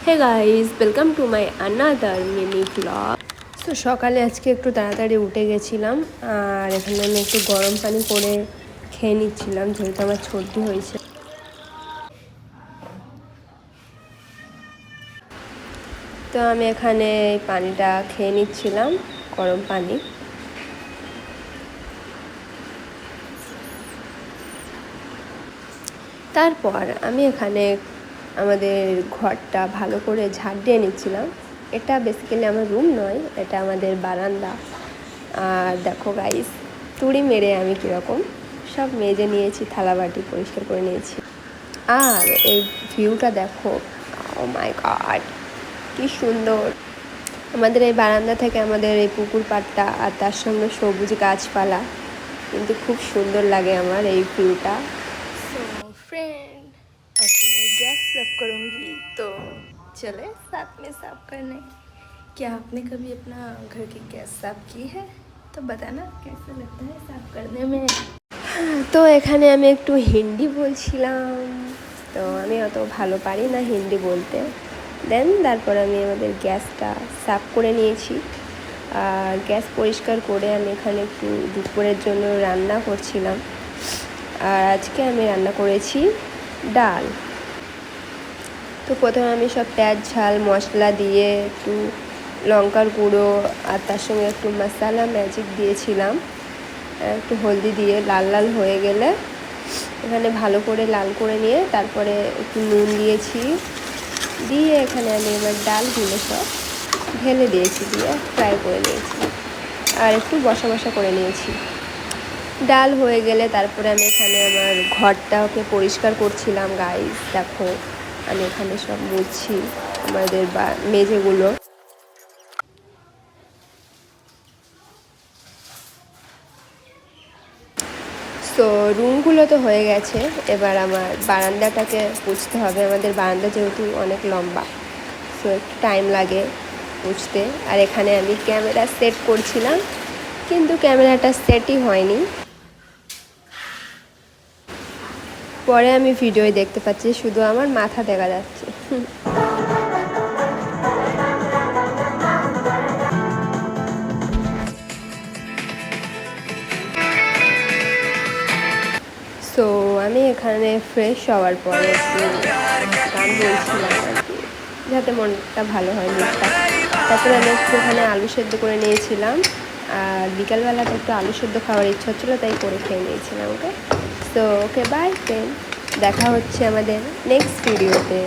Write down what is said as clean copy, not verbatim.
Hey guys, welcome to my another mini blog. তো সকালে আজকে একটু তাড়াতাড়ি উঠে গেছিলাম, আর এখানে আমি একটু গরম পানি করে খেয়ে নিচ্ছিলাম যেহেতু আমার সর্দি হয়েছে। তো আমি এখানে পানিটা খেয়ে নিচ্ছিলাম, গরম পানি। তারপর আমি এখানে আমাদের ঘরটা ভালো করে ঝাড় দিয়ে নিচ্ছিলাম। এটা বেসিক্যালি আমার রুম নয়, এটা আমাদের বারান্দা। আর দেখো গাইস, তুড়ি মেরে আমি কীরকম সব মেজে নিয়েছি, থালাবাটি পরিষ্কার করে নিয়েছি। আর এই ভিউটা দেখো, ও মাই গড, কি সুন্দর! আমাদের এই বারান্দা থেকে আমাদের এই পুকুর পাড়টা আর তার সঙ্গে সবুজ গাছপালা, কিন্তু খুব সুন্দর লাগে আমার এই ভিউটা। फ्रेंड, अब मैं गैस साफ करूँगी, तो चले साथ में साफ करने। क्या आपने कभी अपना घर की गैस साफ की है? तो बताना कैसा लगता है साफ करने में। তো এখানে আমি একটু হিন্দি বলছিলাম, তো আমি অত ভালো পারি না হিন্দি বলতে। দেন তারপর আমি আমাদের গ্যাসটা সাফ করে নিয়েছি, আর গ্যাস পরিষ্কার করে আমি এখানে একটু দুপুরের জন্য রান্না করছিলাম। আর আজকে আমি রান্না করেছি ডাল। তো প্রথমে আমি সব পেঁয়াজ ঝাল মশলা দিয়ে একটু লঙ্কার গুঁড়ো আর তার সঙ্গে একটু মশলা ম্যাজিক দিয়েছিলাম, একটু হলদি দিয়ে লাল লাল হয়ে গেলে এখানে ভালো করে লাল করে নিয়ে তারপরে একটু নুন দিয়েছি, দিয়ে এখানে আমি এবার ডালগুলো সব ঢেলে দিয়েছি, দিয়ে ফ্রাই করে নিয়েছি আর একটু বসা বসা করে নিয়েছি। ডাল হয়ে গেলে তারপরে আমি এখানে আমার ঘরটাকে পরিষ্কার করছিলাম। গাইস দেখো, আমি এখানে সব মুছছি আমাদের মেঝেগুলো। তো রুমগুলো তো হয়ে গেছে, এবার আমার বারান্দাটাকে পুছতে হবে। আমাদের বারান্দা যেহেতু অনেক লম্বা, তো একটু টাইম লাগে পুছতে। আর এখানে আমি ক্যামেরা সেট করছিলাম, কিন্তু ক্যামেরাটা সেটই হয়নি। পরে আমি ভিডিওয় দেখতে পাচ্ছি শুধু আমার মাথা দেখা যাচ্ছে। সো আমি এখানে ফ্রেশ হওয়ার পরে একটু গান বলছিলাম আর কি, যাতে মনটা ভালো হয় মুডটা। তারপরে আমি একটু ওখানে আলু সেদ্ধ করে নিয়েছিলাম, আর বিকালবেলাটা একটু আলু সেদ্ধ খাওয়ার ইচ্ছা হচ্ছিলো, তাই করে খেয়ে নিয়েছিলাম। ওকে, সো ওকে, বাই ফ্রেন্ড, দেখা হচ্ছে আমাদের নেক্সট ভিডিওতে।